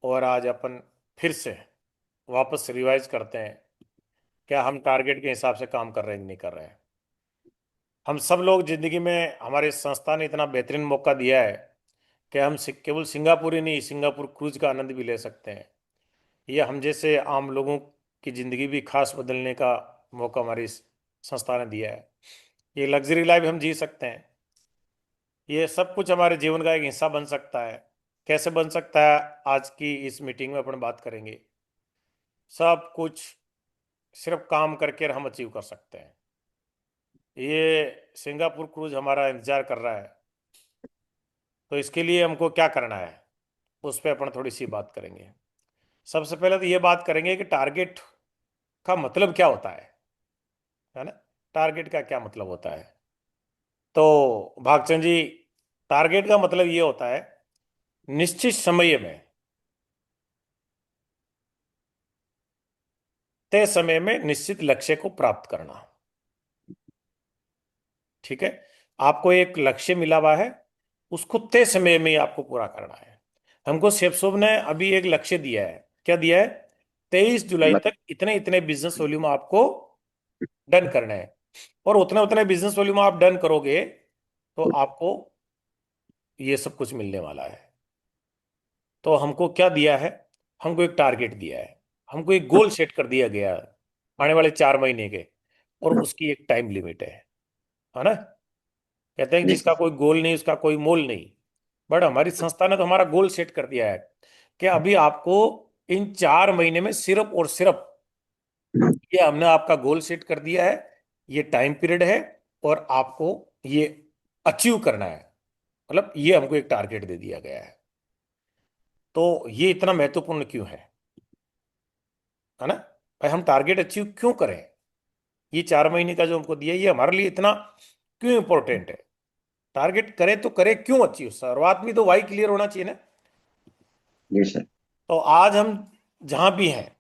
और आज अपन फिर से वापस रिवाइज करते हैं क्या हम टारगेट के हिसाब से काम कर रहे हैं कि नहीं कर रहे हैं। हम सब लोग जिंदगी में हमारे संस्था ने इतना बेहतरीन मौका दिया है कि हम केवल सिंगापुर ही नहीं, सिंगापुर क्रूज का आनंद भी ले सकते हैं। ये हम जैसे आम लोगों की जिंदगी भी खास बदलने का मौका हमारी इस संस्था ने दिया है। ये लग्जरी लाइफ हम जी सकते हैं। ये सब कुछ हमारे जीवन का एक हिस्सा बन सकता है। कैसे बन सकता है, आज की इस मीटिंग में अपन बात करेंगे। सब कुछ सिर्फ काम करके हम अचीव कर सकते हैं। ये सिंगापुर क्रूज हमारा इंतजार कर रहा है, तो इसके लिए हमको क्या करना है उस पर अपन थोड़ी सी बात करेंगे। सबसे पहले तो ये बात करेंगे कि टारगेट का मतलब क्या होता है ना। टारगेट का क्या मतलब होता है? तो भागचंद जी, टारगेट का मतलब ये होता है निश्चित समय में, तय समय में निश्चित लक्ष्य को प्राप्त करना। ठीक है, आपको एक लक्ष्य मिला हुआ है, उसको तय समय में ही आपको पूरा करना है। हमको सेफ्सोब ने अभी एक लक्ष्य दिया है। क्या दिया है? 23 जुलाई तक इतने इतने बिजनेस वॉल्यूम आपको डन करना है। और उतने उतने बिजनेस वॉल्यूम आप डन करोगे तो आपको ये सब कुछ मिलने वाला है। तो हमको क्या दिया है? हमको एक टारगेट दिया है, हमको एक गोल सेट कर दिया गया है आने वाले 4 महीने के, और उसकी एक टाइम लिमिट है ना। कहते हैं कि जी जिसका सर। कोई गोल नहीं उसका कोई मोल नहीं। बट हमारी संस्था ने तो हमारा गोल सेट कर दिया है कि अभी आपको इन 4 महीने में सिर्फ और सिर्फ, ये हमने आपका गोल सेट कर दिया है, ये टाइम पीरियड है, और आपको ये अचीव करना है। मतलब ये हमको एक टारगेट दे दिया गया है। तो ये इतना महत्वपूर्ण क्यों है ना? भाई हम टारगेट अचीव क्यों करें? ये 4 महीने का जो हमको दिया है, ये हमारे लिए इतना क्यों इंपॉर्टेंट है? टारगेट करे तो करे क्यों अचीव? शुरुआत में तो वाई क्लियर होना चाहिए ना। जी सर। तो आज हम जहां भी हैं,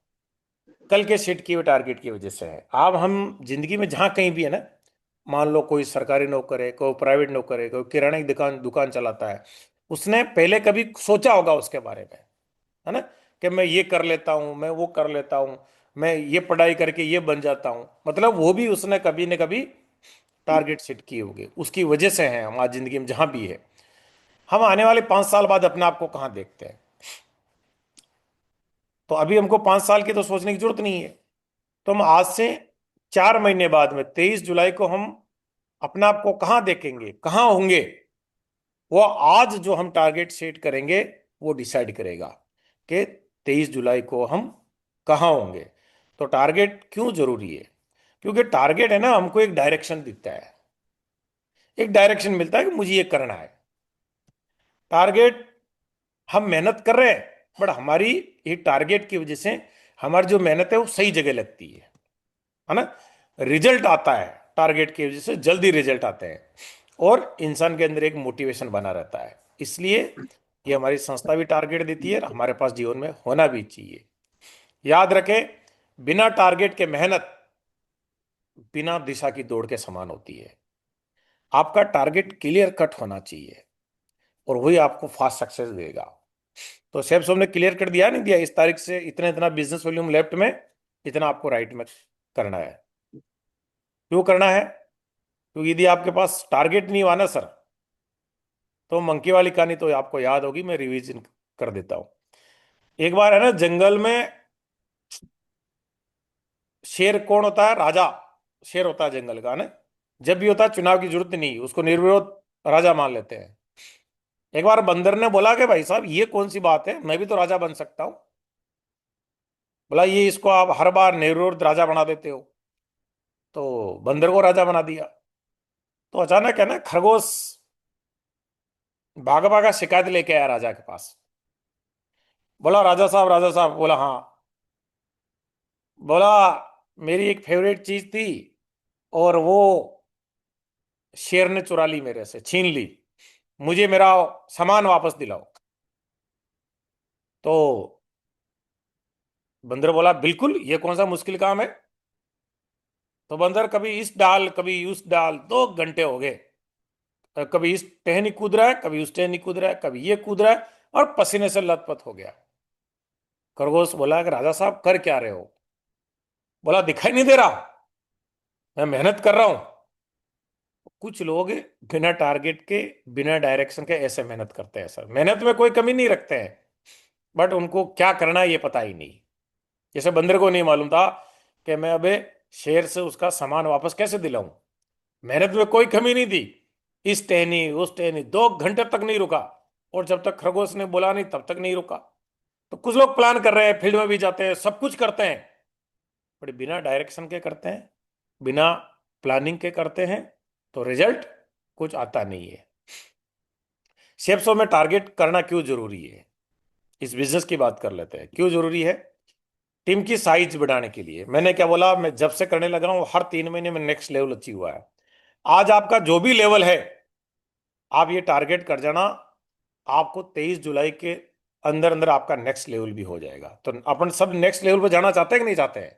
कल के सेट किए हुए टारगेट की वजह से है। अब हम जिंदगी में जहां कहीं भी है ना, मान लो कोई सरकारी नौकर है, कोई प्राइवेट नौकर है, कोई किराने की दुकान दुकान चलाता है, उसने पहले कभी सोचा होगा उसके बारे में, है ना, कि मैं ये कर लेता हूँ, मैं वो कर लेता हूँ, मैं ये पढ़ाई करके ये बन जाता हूँ। मतलब वो भी उसने कभी न कभी टारगेट सेट किए होंगे, उसकी वजह से है हम आज जिंदगी में जहां भी है। हम आने वाले 5 साल बाद अपने आप को कहाँ देखते हैं? तो अभी हमको 5 साल की तो सोचने की जरूरत नहीं है। तो हम आज से 4 महीने बाद में 23 जुलाई को हम अपने आप को कहाँ देखेंगे, कहाँ होंगे, वो आज जो हम टारगेट सेट करेंगे वो डिसाइड करेगा कि 23 जुलाई को हम कहाँ होंगे। तो टारगेट क्यों जरूरी है? क्योंकि टारगेट है ना, हमको एक डायरेक्शन देता है, एक डायरेक्शन मिलता है कि मुझे ये करना है। टारगेट, हम मेहनत कर रहे हैं, बट हमारी एक टारगेट की वजह से हमारी जो मेहनत है वो सही जगह लगती है ना। रिजल्ट आता है टारगेट की वजह से, जल्दी रिजल्ट आते हैं, और इंसान के अंदर एक मोटिवेशन बना रहता है। इसलिए ये हमारी संस्था भी टारगेट देती है और हमारे पास जीवन में होना भी चाहिए। याद रखें, बिना टारगेट के मेहनत बिना दिशा की दौड़ के समान होती है। आपका टारगेट क्लियर कट होना चाहिए, और वही आपको फास्ट सक्सेस देगा। तो सेफ ने क्लियर कर दिया, नहीं दिया, इस तारीख से इतना इतना बिजनेस वॉल्यूम लेफ्ट में, इतना आपको राइट में करना है। क्यों करना है? क्योंकि यदि आपके पास टारगेट नहीं हुआ ना सर, तो मंकी वाली कहानी तो आपको याद होगी, मैं रिवीजन कर देता हूं। एक बार है ना, जंगल में शेर कौन होता है? राजा। शेर होता है जंगल का ना। जब भी होता है चुनाव की जरूरत नहीं, उसको निर्विरोध राजा मान लेते हैं। एक बार बंदर ने बोला कि भाई साहब ये कौन सी बात है, मैं भी तो राजा बन सकता हूं। बोला ये इसको आप हर बार निर्विरोध राजा बना देते हो। तो बंदर को राजा बना दिया। तो अचानक है ना, खरगोश भागा भागा शिकायत लेके आया राजा के पास। बोला राजा साहब, राजा साहब। बोला हाँ। बोला मेरी एक फेवरेट चीज थी, और वो शेर ने चुरा ली, मेरे से छीन ली, मुझे मेरा सामान वापस दिलाओ। तो बंदर बोला बिल्कुल, ये कौन सा मुश्किल काम है। तो बंदर कभी इस डाल कभी उस डाल, 2 घंटे हो गए, कभी इस टहनी कूद रहा है, कभी उस टहनी कूद रहा है, कभी ये कूद रहा है, और पसीने से लथपथ हो गया। खरगोश बोला कि राजा साहब कर क्या रहे हो? बोला दिखाई नहीं दे रहा, मैं मेहनत कर रहा हूं। कुछ लोग बिना टारगेट के, बिना डायरेक्शन के ऐसे मेहनत करते हैं सर, मेहनत में कोई कमी नहीं रखते हैं, बट उनको क्या करना है ये पता ही नहीं। जैसे बंदर को नहीं मालूम था कि मैं अबे शेर से उसका सामान वापस कैसे दिलाऊं। मेहनत में कोई कमी नहीं थी, इस टहनी उस टहनी, 2 घंटे तक नहीं रुका, और जब तक खरगोश ने बोला नहीं तब तक नहीं रुका। तो कुछ लोग प्लान कर रहे हैं, फील्ड में भी जाते हैं, सब कुछ करते हैं, बट बिना डायरेक्शन के करते हैं, बिना प्लानिंग के करते हैं, तो रिजल्ट कुछ आता नहीं है। शेप्सो में टारगेट करना क्यों जरूरी है, इस बिजनेस की बात कर लेते हैं, क्यों जरूरी है। टीम की साइज बढ़ाने के लिए। मैंने क्या बोला, मैं जब से करने लगा हूं हर 3 महीने में नेक्स्ट लेवल अचीव हुआ है। आज आपका जो भी लेवल है, आप ये टारगेट कर जाना, आपको 23 जुलाई के अंदर अंदर आपका नेक्स्ट लेवल भी हो जाएगा। तो अपन सब नेक्स्ट लेवल पर जाना चाहते हैं कि नहीं चाहते हैं?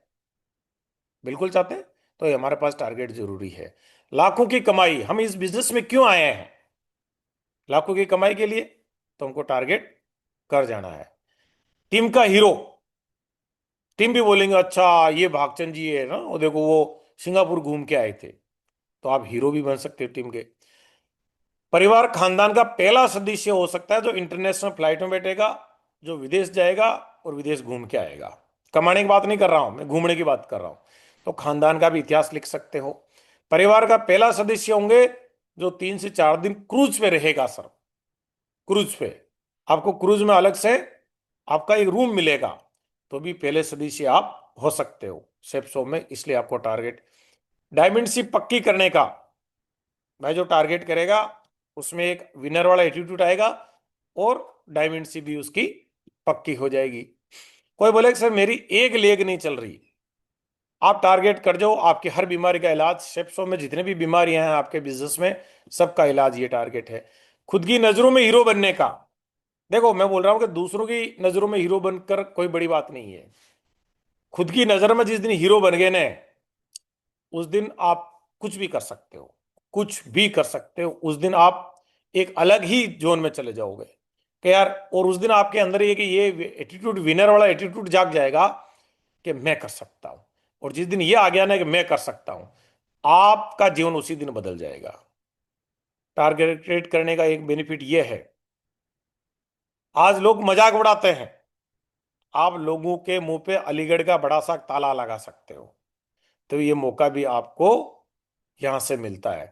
बिल्कुल चाहते हैं। तो ये हमारे पास टारगेट जरूरी है। लाखों की कमाई, हम इस बिजनेस में क्यों आए हैं? लाखों की कमाई के लिए। तो हमको टारगेट कर जाना है। टीम का हीरो, टीम भी बोलेंगे अच्छा ये भागचंद जी है ना, वो देखो वो सिंगापुर घूम के आए थे, तो आप हीरो भी बन सकते हो टीम के। परिवार खानदान का पहला सदस्य हो सकता है जो इंटरनेशनल फ्लाइट में बैठेगा, जो विदेश जाएगा और विदेश घूम के आएगा। कमाने की बात नहीं कर रहा हूं मैं, घूमने की बात कर रहा हूं। तो खानदान का भी इतिहास लिख सकते हो। परिवार का पहला सदस्य होंगे जो 3 से 4 दिन क्रूज पे रहेगा सर। क्रूज पे आपको क्रूज में अलग से आपका एक रूम मिलेगा, तो भी पहले सदस्य आप हो सकते हो सेप्सो में। इसलिए आपको टारगेट डायमेंडशिप पक्की करने का, भाई जो टारगेट करेगा उसमें एक विनर वाला एटीट्यूड आएगा, और डायमेंडशिप भी उसकी पक्की हो जाएगी। कोई बोले कि सर मेरी एक लेग नहीं चल रही, आप टारगेट कर जाओ, आपकी हर बीमारी का इलाज सेप्सो में, जितने भी बीमारियां हैं आपके बिजनेस में, सबका इलाज ये टारगेट है। खुद की नजरों में हीरो बनने का। देखो मैं बोल रहा हूं कि दूसरों की नजरों में हीरो बनकर कोई बड़ी बात नहीं है। खुद की नजर में जिस दिन हीरो बन गए ना, उस दिन आप कुछ भी कर सकते हो, कुछ भी कर सकते हो। उस दिन आप एक अलग ही जोन में चले जाओगे कि यार, और उस दिन आपके अंदर ये एटीट्यूड, विनर वाला एटीट्यूड जाग जाएगा कि मैं कर सकता हूं। और जिस दिन ये आ गया ना कि मैं कर सकता हूं, आपका जीवन उसी दिन बदल जाएगा। टारगेट करने का एक बेनिफिट ये है, आज लोग मजाक उड़ाते हैं, आप लोगों के मुंह पे अलीगढ़ का बड़ा सा ताला लगा सकते हो। तो ये मौका भी आपको यहां से मिलता है।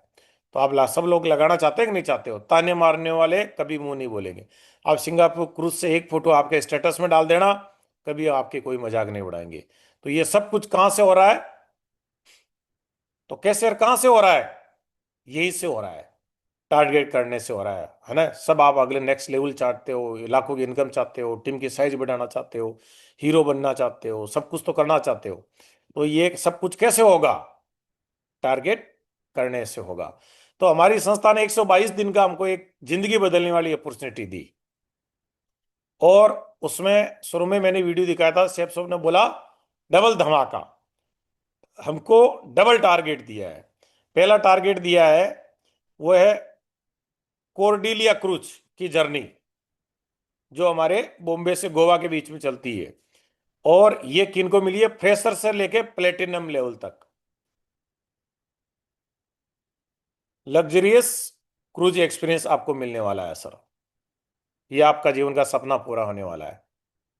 तो आप सब लोग लगाना चाहते हैं कि नहीं चाहते हो? ताने मारने वाले कभी मुंह नहीं बोलेंगे। आप सिंगापुर क्रूज से एक फोटो आपके स्टेटस में डाल देना, कभी आपके कोई मजाक नहीं उड़ाएंगे। तो ये सब कुछ कहां से हो रहा है? तो कैसे और कहां से हो रहा है? यही से हो रहा है, टारगेट करने से हो रहा है ना। सब आप अगले नेक्स्ट लेवल चाहते हो, लाखों की इनकम चाहते हो, टीम की साइज बढ़ाना चाहते हो, हीरो बनना चाहते हो, सब कुछ तो करना चाहते हो। तो ये सब कुछ कैसे होगा? टारगेट करने से होगा। तो हमारी संस्था ने 122 दिन का हमको एक जिंदगी बदलने वाली अपॉर्चुनिटी दी। और उसमें शुरू में मैंने वीडियो दिखाया था, सेफ साहब ने बोला डबल धमाका। हमको डबल टारगेट दिया है। पहला टारगेट दिया है वो है कोर्डिलिया क्रूज की जर्नी, जो हमारे बॉम्बे से गोवा के बीच में चलती है। और ये किनको मिली है? फ्रेशर से लेके प्लेटिनम लेवल तक लग्जरियस क्रूज एक्सपीरियंस आपको मिलने वाला है सर। ये आपका जीवन का सपना पूरा होने वाला है।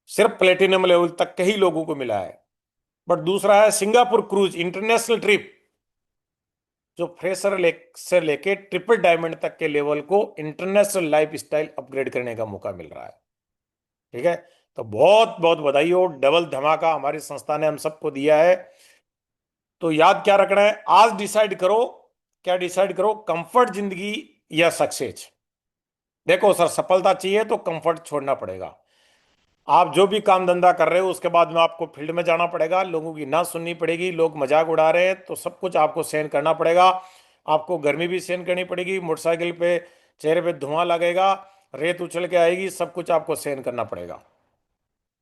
सिर्फ प्लेटिनम लेवल तक के ही लोगों को मिला है। बट दूसरा है सिंगापुर क्रूज इंटरनेशनल ट्रिप, जो फ्रेशर से लेके ट्रिपल डायमंड तक के लेवल को इंटरनेशनल लाइफ स्टाइल अपग्रेड करने का मौका मिल रहा है। ठीक है। तो बहुत बहुत बधाई हो, डबल धमाका हमारी संस्था ने हम सबको दिया है। तो याद क्या रखना है, आज डिसाइड करो, क्या डिसाइड करो, कंफर्ट जिंदगी या सक्सेस। देखो सर, सफलता चाहिए तो कंफर्ट छोड़ना पड़ेगा। आप जो भी काम धंधा कर रहे हो उसके बाद में आपको फील्ड में जाना पड़ेगा, लोगों की ना सुननी पड़ेगी, लोग मजाक उड़ा रहे हैं तो सब कुछ आपको सहन करना पड़ेगा। आपको गर्मी भी सहन करनी पड़ेगी, मोटरसाइकिल पे चेहरे पे धुआं लगेगा, रेत उछल के आएगी, सब कुछ आपको सहन करना पड़ेगा,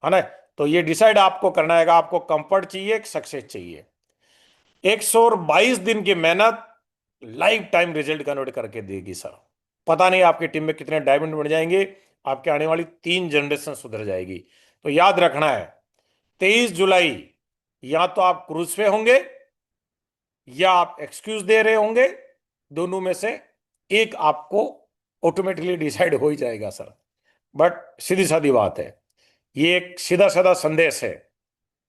है ना। तो ये डिसाइड आपको करना है, आपको कंफर्ट चाहिए कि सक्सेस चाहिए। 122 दिन की मेहनत लाइफ टाइम रिजल्ट कन्वर्ट करके देगी सर। पता नहीं आपकी टीम में कितने डायमंड बन जाएंगे, आपके आने वाली 3 जनरेशन सुधर जाएगी। तो याद रखना है 23 जुलाई या तो आप क्रूज पे होंगे या आप एक्सक्यूज दे रहे होंगे, दोनों में से एक आपको ऑटोमेटिकली डिसाइड हो ही जाएगा सर। बट सीधी सादी बात है, ये एक सीधा साधा संदेश है।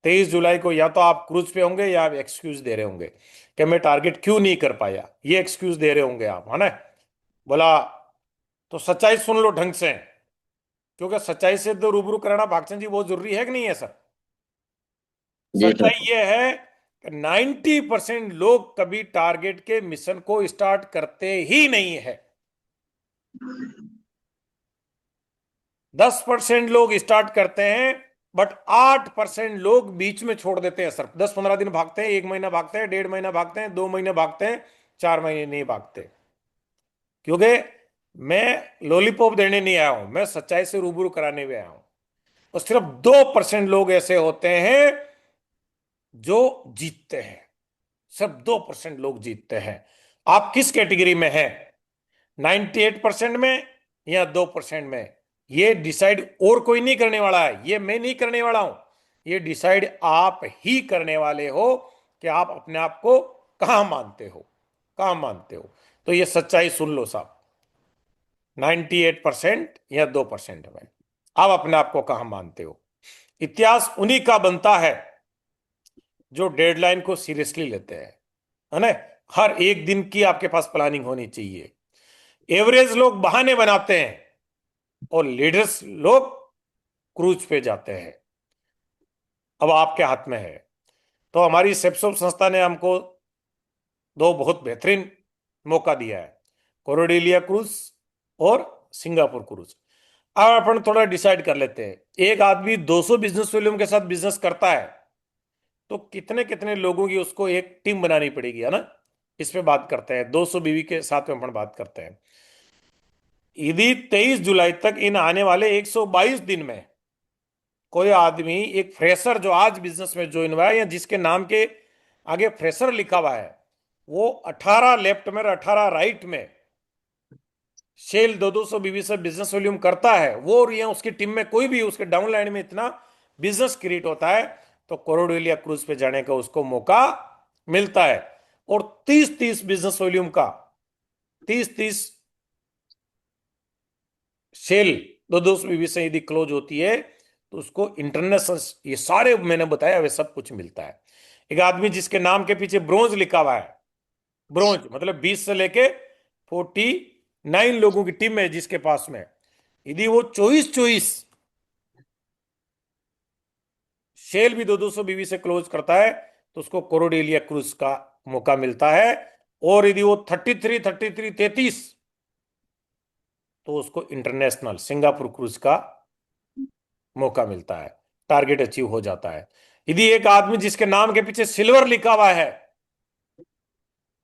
23 जुलाई को या तो आप क्रूज पे होंगे या आप एक्सक्यूज दे रहे होंगे कि मैं टारगेट क्यों नहीं कर पाया, ये एक्सक्यूज दे रहे होंगे आप, है ना। बोला तो सच्चाई सुन लो ढंग से, क्योंकि सच्चाई से तो रूबरू कराना भागचंद जी बहुत जरूरी है कि नहीं है सर। जी सर। सच्चाई ये है कि 90% लोग कभी टारगेट के मिशन को स्टार्ट करते ही नहीं है। 10% लोग स्टार्ट करते हैं, बट 8% लोग बीच में छोड़ देते हैं सर। 10-15 दिन भागते हैं, 1 महीना भागते हैं, 1.5 महीना भागते हैं, 2 महीने भागते हैं, 4 महीने नहीं भागते। क्योंकि मैं लॉलीपॉप देने नहीं आया हूं, मैं सच्चाई से रूबरू कराने भी आया हूं। और सिर्फ 2% लोग ऐसे होते हैं जो जीतते हैं। सिर्फ 2% लोग जीतते हैं। आप किस कैटेगरी में हैं, 98% में या 2% में, ये डिसाइड और कोई नहीं करने वाला है, ये मैं नहीं करने वाला हूं। ये डिसाइड आप ही करने वाले हो कि आप अपने आप को कहां मानते हो, कहां मानते हो। तो ये सच्चाई सुन लो साहब, 98% या 2% में आप अपने आप को कहां मानते हो। इतिहास उन्हीं का बनता है जो डेडलाइन को सीरियसली लेते हैं, है ना। हर एक दिन की आपके पास प्लानिंग होनी चाहिए। एवरेज लोग बहाने बनाते हैं और लीडर्स लोग क्रूज पे जाते हैं। अब आपके हाथ में है। तो हमारी सेप्सोप संस्था ने हमको दो बहुत बेहतरीन मौका दिया है, कोरोडेलिया क्रूज और सिंगापुर क्रूज। अब अपन थोड़ा डिसाइड कर लेते हैं, एक आदमी 200 बिजनेस वॉल्यूम के साथ बिजनेस करता है तो कितने कितने लोगों की उसको एक टीम बनानी पड़ेगी, है ना। इस पे बात करते हैं, 200 बीवी के साथ में अपन बात करते हैं। यदि 23 जुलाई तक इन आने वाले 122 दिन में कोई आदमी, एक फ्रेशर जो आज बिजनेस में ज्वाइन हुआ है या जिसके नाम के आगे फ्रेशर लिखा हुआ है, वो 18 लेफ्ट में और 18 राइट में सेल 200 बीवी से बिजनेस वॉल्यूम करता है, वो और या उसकी टीम में कोई भी उसके डाउन लाइन में इतना बिजनेस क्रिएट होता है, तो कोरोडेलिया क्रूज पे जाने का उसको मौका मिलता है। और 30-30 बिजनेस वॉल्यूम का, 30-30 सेल 200 बीवी से यदि क्लोज होती है तो उसको इंटरनेशनल, ये सारे मैंने बताया वे सब कुछ मिलता है। एक आदमी जिसके नाम के पीछे ब्रोंज लिखा हुआ है, ब्रोंज मतलब 20 से लेके 49 लोगों की टीम है जिसके पास में, यदि वो चॉइस चॉइस सेल भी 200 बीवी से क्लोज करता है तो उसको कोरोडेलिया क्रूज का मौका मिलता है। और यदि वो 33 तो उसको इंटरनेशनल सिंगापुर क्रूज का मौका मिलता है, टारगेट अचीव हो जाता है। यदि एक आदमी जिसके नाम के पीछे सिल्वर लिखा हुआ है,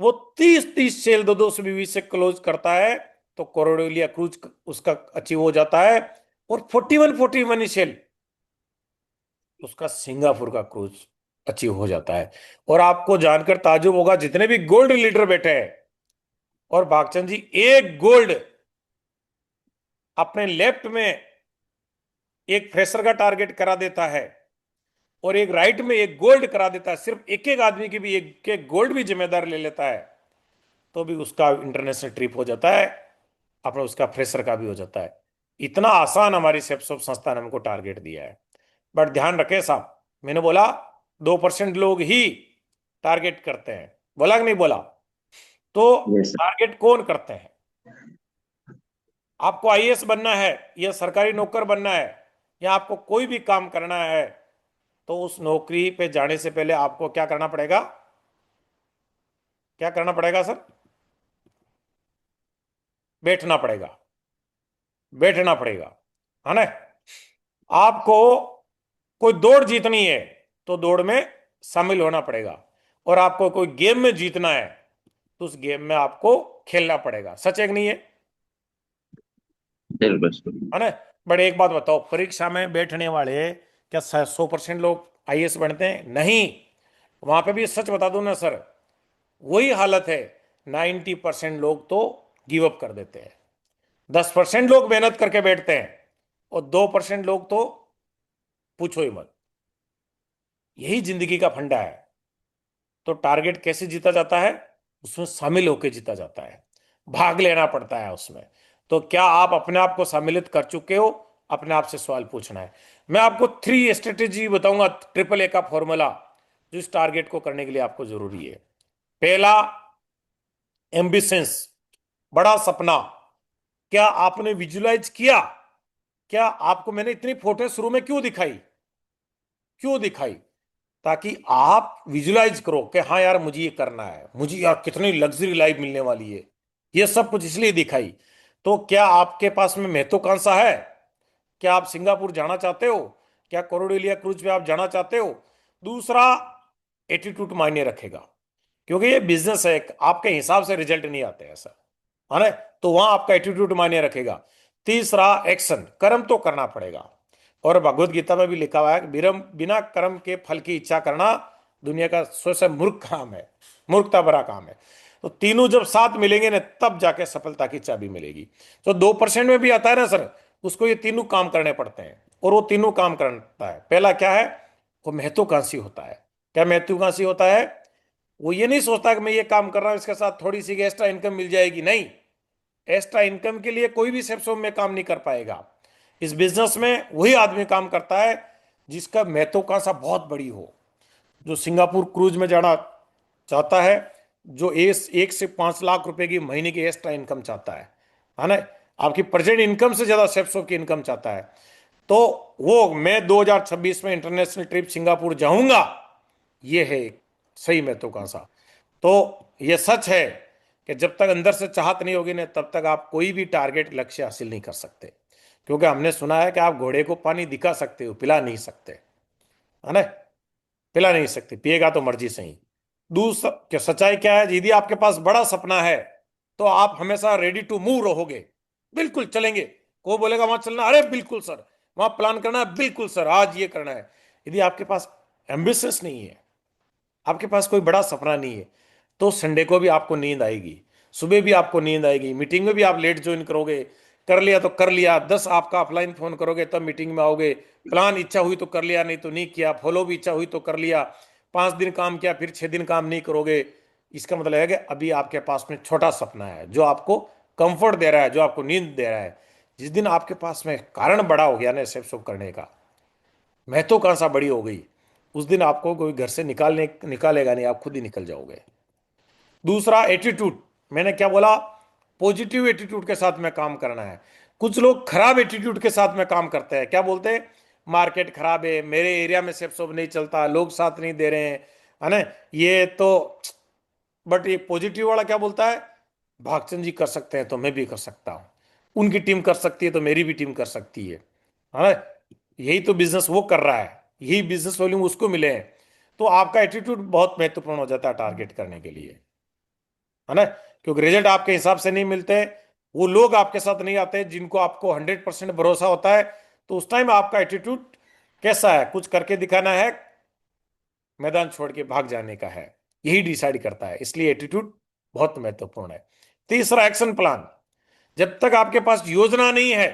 वो 30-30 सेल 200 बीवी से क्लोज करता है तो कोरोडेलिया क्रूज उसका अचीव हो जाता है। और 41 सेल उसका सिंगापुर का क्रूज अचीव हो जाता है। और आपको जानकर ताजुब होगा, जितने भी गोल्ड लीडर बैठे हैं, और भागचंद जी एक गोल्ड अपने लेफ्ट में एक फ्रेशर का टारगेट करा देता है और एक राइट में एक गोल्ड करा देता है, सिर्फ एक एक आदमी की भी एक एक गोल्ड भी जिम्मेदार ले लेता है, तो भी उसका इंटरनेशनल ट्रिप हो जाता है, अपना उसका फ्रेशर का भी हो जाता है। इतना आसान हमारी सेप्सोप संस्था ने हमको टारगेट दिया है। बट ध्यान रखें साहब, मैंने बोला 2% लोग ही टारगेट करते हैं, बोला कि नहीं बोला। तो जी सर। टारगेट कौन करते हैं, आपको आईएएस बनना है या सरकारी नौकर बनना है या आपको कोई भी काम करना है, तो उस नौकरी पे जाने से पहले आपको क्या करना पड़ेगा, क्या करना पड़ेगा सर, बैठना पड़ेगा, बैठना पड़ेगा, है ना। आपको कोई दौड़ जीतनी है तो दौड़ में शामिल होना पड़ेगा, और आपको कोई गेम में जीतना है तो उस गेम में आपको खेलना पड़ेगा। सच है कि नहीं है, बिल्कुल सर। है ना। बट एक बात बताओ, परीक्षा में बैठने वाले क्या 100% लोग आईएएस बनते हैं? नहीं। वहां पे भी सच बता दूं ना सर, वही हालत है, 90% लोग तो गिव अप कर देते हैं, 10% लोग मेहनत करके बैठते हैं और 2% लोग तो पूछो ही मत। यही जिंदगी का फंडा है। तो टारगेट कैसे जीता जाता है? उसमें शामिल होकर जीता जाता है, भाग लेना पड़ता है उसमें। तो क्या आप अपने आप को सम्मिलित कर चुके हो? अपने आप से सवाल पूछना है। मैं आपको 3 स्ट्रेटेजी बताऊंगा, ट्रिपल ए का फॉर्मूला, जो इस टारगेट को करने के लिए आपको जरूरी है। पहला, एम्बिशंस, बड़ा सपना। क्या आपने विजुलाइज किया? क्या आपको मैंने इतनी फोटो शुरू में क्यों दिखाई? क्यों दिखाई? ताकि आप विजुलाइज करो कि हाँ यार मुझे ये करना है, मुझे यार कितनी लग्जरी लाइफ मिलने वाली है। ये सब कुछ इसलिए दिखाई। तो क्या आपके पास में महत्वाकांक्षा है? क्या आप सिंगापुर जाना चाहते हो? क्या कोरोडेलिया क्रूज पे आप जाना चाहते हो? दूसरा, एटीट्यूड मायने रखेगा, क्योंकि ये बिजनेस है, आपके हिसाब से रिजल्ट नहीं आते ऐसा, है ना? तो वहां आपका एटीट्यूड मायने रखेगा। तीसरा, एक्शन, कर्म तो करना पड़ेगा। और भगवत गीता में भी लिखा हुआ है कि बिना कर्म के फल की इच्छा करना दुनिया का सबसे मूर्ख काम है, मूर्खता भरा काम है। तो तीनों जब साथ मिलेंगे ना, तब जाके सफलता की चाबी मिलेगी। तो 2% में भी आता है ना सर, उसको ये तीनों काम करने पड़ते हैं, और वो तीनों काम करता है। पहला क्या है? वो महत्वाकांक्षी होता है। क्या महत्वाकांक्षी होता है? वो ये नहीं सोचता कि मैं ये काम कर रहा हूं, इसके साथ थोड़ी सी एक्स्ट्रा इनकम मिल जाएगी, नहीं। एक्स्ट्रा इनकम के लिए कोई भी सेक्शन में काम नहीं कर पाएगा। इस बिजनेस में वही आदमी काम करता है जिसका महत्वाकांक्षा बहुत बड़ी हो, जो सिंगापुर क्रूज में जाना चाहता है, जो 1 से 5 लाख रुपए की महीने की एक्स्ट्रा इनकम चाहता है ना? आपकी प्रेजेंट इनकम से ज्यादा सेप्सो की इनकम चाहता है। तो वो, मैं 2026 में इंटरनेशनल ट्रिप सिंगापुर जाऊंगा, ये है एक सही महत्वाकांक्षा। तो ये सच है कि जब तक अंदर से चाहत नहीं होगी ना, तब तक आप कोई भी टारगेट लक्ष्य हासिल नहीं कर सकते। क्योंकि हमने सुना है कि आप घोड़े को पानी दिखा सकते हो, पिला नहीं सकते, है ना? पिला नहीं सकते, पिएगा तो मर्जी सही। दूसरा, क्या सच्चाई क्या है? यदि आपके पास बड़ा सपना है, तो आप हमेशा रेडी टू मूव रहोगे। बिल्कुल चलेंगे। को बोलेगा वहां चलना, अरे बिल्कुल सर। वहां प्लान करना है, बिल्कुल सर, आज ये करना है। यदि आपके पास एम्बिशंस नहीं है, आपके पास कोई बड़ा सपना नहीं है, तो संडे को भी आपको नींद आएगी, सुबह भी आपको नींद आएगी, मीटिंग में भी आप लेट ज्वाइन करोगे। कर लिया तो कर लिया, 10 आपका ऑफलाइन फोन करोगे तब मीटिंग में आओगे। प्लान इच्छा हुई तो कर लिया, नहीं तो नहीं किया। फॉलो भी इच्छा हुई तो कर लिया। 5 दिन काम किया, फिर 6 दिन काम नहीं करोगे। इसका मतलब है कि अभी आपके पास में छोटा सपना है जो आपको कंफर्ट दे रहा है, जो आपको नींद दे रहा है। जिस दिन आपके पास में कारण बड़ा हो गया ना सब सब करने का, महत्वाकांक्षा बड़ी हो गई, उस दिन आपको कोई घर से निकालेगा नहीं, आप खुद ही निकल जाओगे। दूसरा, एटीट्यूड। मैंने क्या बोला? पॉजिटिव एटीट्यूड के साथ में काम करना है। कुछ लोग खराब एटीट्यूड के साथ में काम करते हैं। क्या बोलते हैं? मार्केट खराब है, मेरे एरिया में सब नहीं चलता, लोग साथ नहीं दे रहे हैं, है ना? ये तो, बट ये पॉजिटिव वाला क्या बोलता है? भागचंद जी कर सकते हैं तो मैं भी कर सकता हूं, उनकी टीम कर सकती है तो मेरी भी टीम कर सकती है ना? यही तो बिजनेस वो कर रहा है, यही बिजनेस वॉल्यूम उसको मिले हैं। तो आपका एटीट्यूड बहुत महत्वपूर्ण हो जाता है टारगेट करने के लिए, है ना? क्योंकि रिजल्ट आपके हिसाब से नहीं मिलते, वो लोग आपके साथ नहीं आते जिनको आपको 100% भरोसा होता है। तो उस टाइम आपका एटीट्यूड कैसा है? कुछ करके दिखाना है, मैदान छोड़ के भाग जाने का है, यही डिसाइड करता है। इसलिए एटीट्यूड बहुत महत्वपूर्ण है। तीसरा, एक्शन प्लान। जब तक आपके पास योजना नहीं है,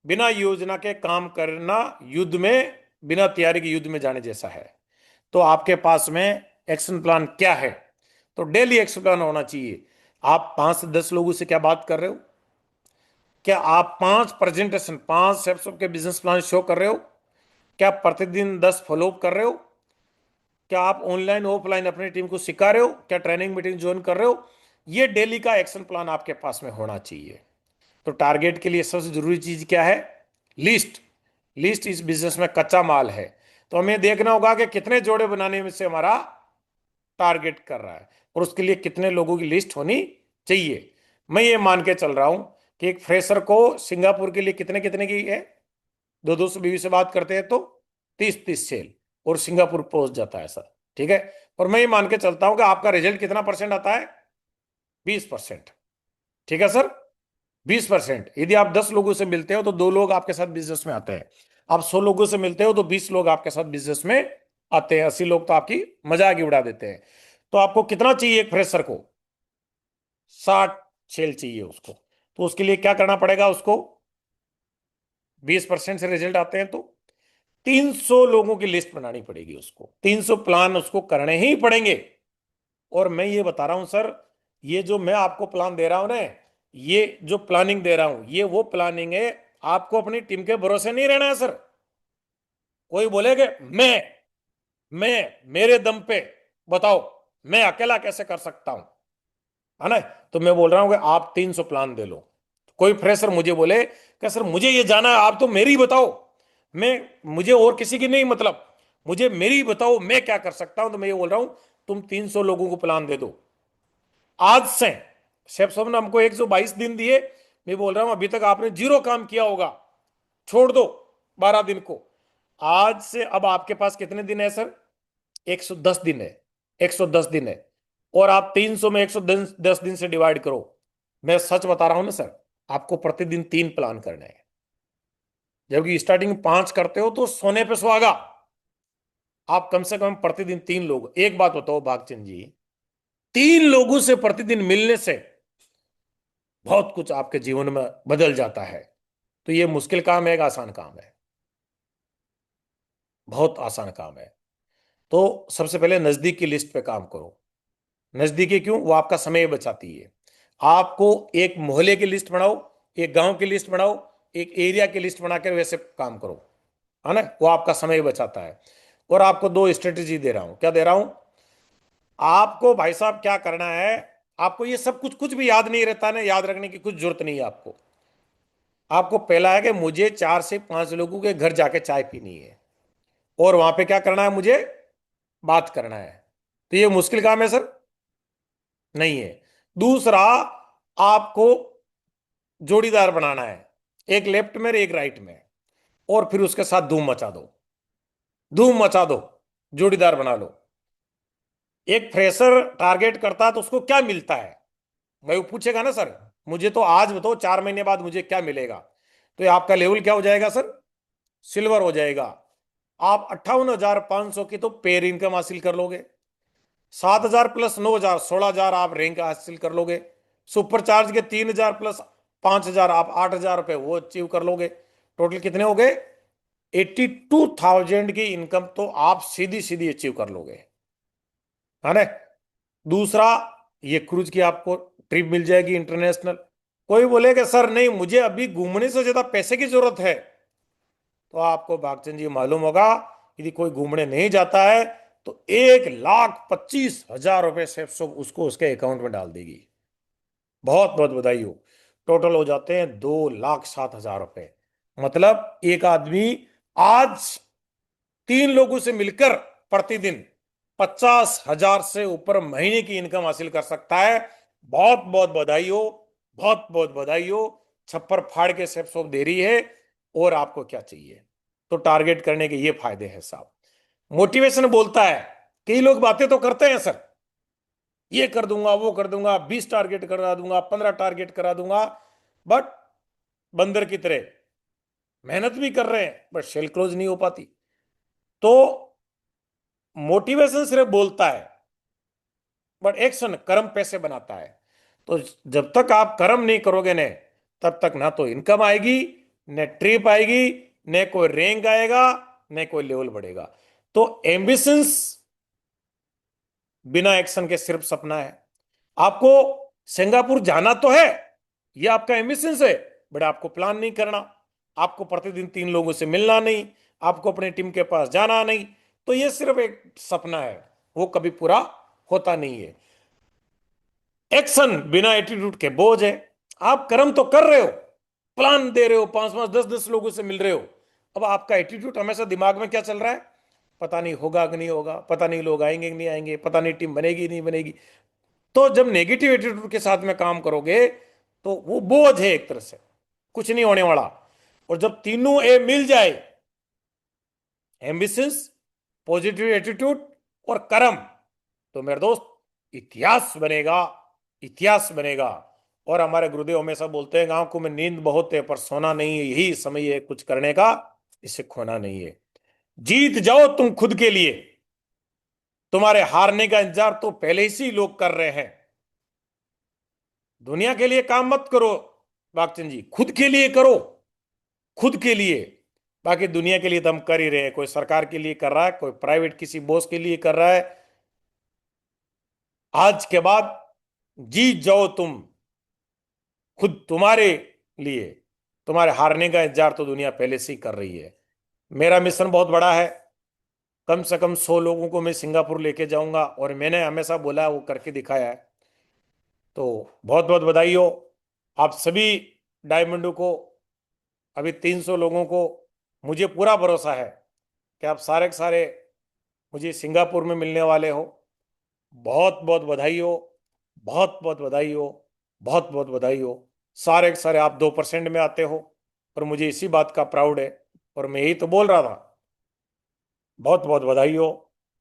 बिना योजना के काम करना युद्ध में, बिना तैयारी के युद्ध में जाने जैसा है। तो आपके पास में एक्शन प्लान क्या है? तो डेली एक्शन प्लान होना चाहिए। आप 5 से 10 लोगों से क्या बात कर रहे हो? क्या आप 5 प्रेजेंटेशन, 5 स्टेप्स के बिजनेस प्लान शो कर रहे हो? क्या प्रतिदिन 10 फॉलोअप कर रहे हो? क्या आप ऑनलाइन ऑफलाइन अपनी टीम को सिखा रहे हो? क्या ट्रेनिंग मीटिंग ज्वाइन कर रहे हो? ये डेली का एक्शन प्लान आपके पास में होना चाहिए। तो टारगेट के लिए सबसे जरूरी चीज क्या है? लिस्ट। लिस्ट इस बिजनेस में कच्चा माल है। तो हमें देखना होगा कि कितने जोड़े बनाने में से हमारा टारगेट कर रहा है, और उसके लिए कितने लोगों की लिस्ट होनी चाहिए। मैं ये मान के चल रहा हूं कि एक फ्रेशर को सिंगापुर के लिए कितने कितने की है, 200 बीवी से बात करते हैं तो 30 30 सेल, और सिंगापुर पहुंच जाता है सर। ठीक है? और मैं ये मान के चलता हूं कि आपका रिजल्ट कितना परसेंट आता है? 20%। ठीक है सर? 20%। यदि आप 10 लोगों से मिलते हो तो 2 लोग आपके साथ बिजनेस में आते हैं। आप 100 लोगों से मिलते हो तो 20 लोग आपके साथ बिजनेस में आते हैं। 80 लोग तो आपकी मजाक ही उड़ा देते हैं। तो आपको कितना चाहिए एक फ्रेशर को? 60 सेल चाहिए उसको। तो उसके लिए क्या करना पड़ेगा उसको? 20% से रिजल्ट आते हैं तो 300 लोगों की लिस्ट बनानी पड़ेगी उसको, 300 प्लान उसको करने ही पड़ेंगे। और मैं ये बता रहा हूं सर, ये जो मैं आपको प्लान दे रहा हूं ना, ये जो प्लानिंग दे रहा हूं, ये वो प्लानिंग है। आपको अपनी टीम के भरोसे नहीं रहना है सर। कोई बोलेगे मैं मेरे दम पे बताओ, मैं अकेला कैसे कर सकता हूं, है ना? तो मैं बोल रहा हूं कि आप 300 प्लान दे लो। कोई फ्रेशर मुझे बोले कि सर मुझे ये जाना है, आप तो मेरी बताओ, मैं मुझे और किसी की नहीं, मतलब मुझे मेरी बताओ मैं क्या कर सकता हूं। तो मैं ये बोल रहा हूं, तुम 300 लोगों को प्लान दे दो आज से। शेफ साहब ने हमको 122 दिन दिए, मैं बोल रहा हूं अभी तक आपने जीरो काम किया होगा, छोड़ दो 12 दिन को। आज से अब आपके पास कितने दिन है सर? 110 दिन है, 110 दिन है। और आप 300 में 110 दिन से डिवाइड करो। मैं सच बता रहा हूं ना सर, आपको प्रतिदिन 3 प्लान करने हैं। जबकि स्टार्टिंग में 5 करते हो तो सोने पे सुहागा। आप कम से कम प्रतिदिन 3 लोग, एक बात बताओ भागचंद जी, 3 लोगों से प्रतिदिन मिलने से बहुत कुछ आपके जीवन में बदल जाता है। तो ये मुश्किल काम है, एक आसान काम है? बहुत आसान काम है। तो सबसे पहले नजदीक की लिस्ट पे काम करो। नजदीकी क्यों? वो आपका समय बचाती है। आपको एक मोहल्ले की लिस्ट बनाओ, एक गांव की लिस्ट बनाओ, एक एरिया की लिस्ट बनाकर वैसे काम करो, है ना? वो आपका समय बचाता है। और आपको 2 स्ट्रेटेजी दे रहा हूं। क्या दे रहा हूं? आपको भाई साहब क्या करना है, आपको ये सब कुछ कुछ भी याद नहीं रहता ना, याद रखने की कुछ जरूरत नहीं है आपको। आपको पहला है कि मुझे 4 से 5 लोगों के घर जाके चाय पीनी है, और वहां पे क्या करना है, मुझे बात करना है। तो ये मुश्किल काम है सर? नहीं है। दूसरा, आपको जोड़ीदार बनाना है, एक लेफ्ट में और एक राइट में, और फिर उसके साथ धूम मचा दो, धूम मचा दो, जोड़ीदार बना लो। एक फ्रेशर टारगेट करता है तो उसको क्या मिलता है, भाई वो पूछेगा ना सर, मुझे तो आज बताओ 4 महीने बाद मुझे क्या मिलेगा। तो ये आपका लेवल क्या हो जाएगा सर? सिल्वर हो जाएगा। आप 58,500 की तो पेर इनकम हासिल कर लोगे, 7,000 प्लस 9,000, 16,000 आप रैंक हासिल कर लोगे। सुपर चार्ज के 3,000 प्लस 5,000, आप 8,000 रुपए वो अचीव कर लोगे। टोटल कितने हो गए? 82,000 की इनकम तो आप सीधी सीधी अचीव कर लोगे, है ना? दूसरा, ये क्रूज की आपको ट्रिप मिल जाएगी इंटरनेशनल। कोई बोलेगा सर नहीं मुझे अभी घूमने से ज्यादा पैसे की जरूरत है, तो आपको भागचंद जी मालूम होगा, यदि कोई घूमने नहीं जाता है तो 1,25,000 रुपए से सब उसको उसके अकाउंट में डाल देगी। बहुत बहुत बधाई हो। टोटल हो जाते हैं 2,07,000 रुपए। मतलब एक आदमी आज 3 लोगों से मिलकर प्रतिदिन 50,000 से ऊपर महीने की इनकम हासिल कर सकता है। बहुत बहुत बधाई हो, बहुत बहुत बधाई हो। छप्पर फाड़ के सेप सोप दे रही है। और आपको क्या चाहिए? तो टारगेट करने के ये फायदे हैं साहब। मोटिवेशन बोलता है, कई लोग बातें तो करते हैं सर, ये कर दूंगा वो कर दूंगा, 20 टारगेट करा दूंगा, 15 टारगेट करा दूंगा, बट बंदर की तरह मेहनत भी कर रहे हैं बट सेल क्लोज नहीं हो पाती। तो मोटिवेशन सिर्फ बोलता है, बट एक्शन कर्म पैसे बनाता है। तो जब तक आप कर्म नहीं करोगे ने, तब तक ना तो इनकम आएगी, न ट्रिप आएगी, न कोई रैंक आएगा, न कोई लेवल बढ़ेगा। तो एम्बिशंस बिना एक्शन के सिर्फ सपना है। आपको सिंगापुर जाना तो है, ये आपका एम्बिशंस है, बट आपको प्लान नहीं करना। आपको प्रतिदिन 3 लोगों से मिलना नहीं, आपको अपने टीम के पास जाना नहीं। तो ये सिर्फ एक सपना है, वो कभी पूरा होता नहीं है। एक्शन बिना एटीट्यूड के बोझ है। आप कर्म तो कर रहे हो, प्लान दे रहे हो, 5 5 10 10 लोगों से मिल रहे हो, अब आपका एटीट्यूड हमेशा दिमाग में क्या चल रहा है? पता नहीं होगा कि नहीं होगा, पता नहीं लोग आएंगे कि नहीं आएंगे, पता नहीं टीम बनेगी नहीं बनेगी। तो जब नेगेटिव एटीट्यूड के साथ में काम करोगे तो वो बोझ है एक तरह से, कुछ नहीं होने वाला। और जब तीनों ए मिल जाए, एम्बिशंस, पॉजिटिव एटीट्यूड और कर्म, तो मेरे दोस्त इतिहास बनेगा, इतिहास बनेगा। और हमारे गुरुदेव हमेशा बोलते हैं, आंखों में नींद बहुत है पर सोना नहीं है, यही समय है कुछ करने का, इसे खोना नहीं है। जीत जाओ तुम खुद के लिए, तुम्हारे हारने का इंतजार तो पहले ही से लोग कर रहे हैं। दुनिया के लिए काम मत करो बागचंद जी, खुद के लिए करो, खुद के लिए। बाकी दुनिया के लिए तो हम कर ही रहे हैं, कोई सरकार के लिए कर रहा है, कोई प्राइवेट किसी बॉस के लिए कर रहा है। आज के बाद जीत जाओ तुम, खुद तुम्हारे लिए। तुम्हारे हारने का इंतजार तो दुनिया पहले से ही कर रही है। मेरा मिशन बहुत बड़ा है, कम से कम 100 लोगों को मैं सिंगापुर लेके जाऊंगा, और मैंने हमेशा बोला है, वो करके दिखाया है। तो बहुत बहुत बधाई हो आप सभी डायमंडो को, अभी 300 लोगों को। मुझे पूरा भरोसा है कि आप सारे के सारे मुझे सिंगापुर में मिलने वाले हो। बहुत बहुत बधाई हो, बहुत बहुत बधाई हो, बहुत बहुत बधाई हो। सारे के सारे आप 2% में आते हो, और मुझे इसी बात का प्राउड है, और मैं यही तो बोल रहा था। बहुत बहुत बधाई हो।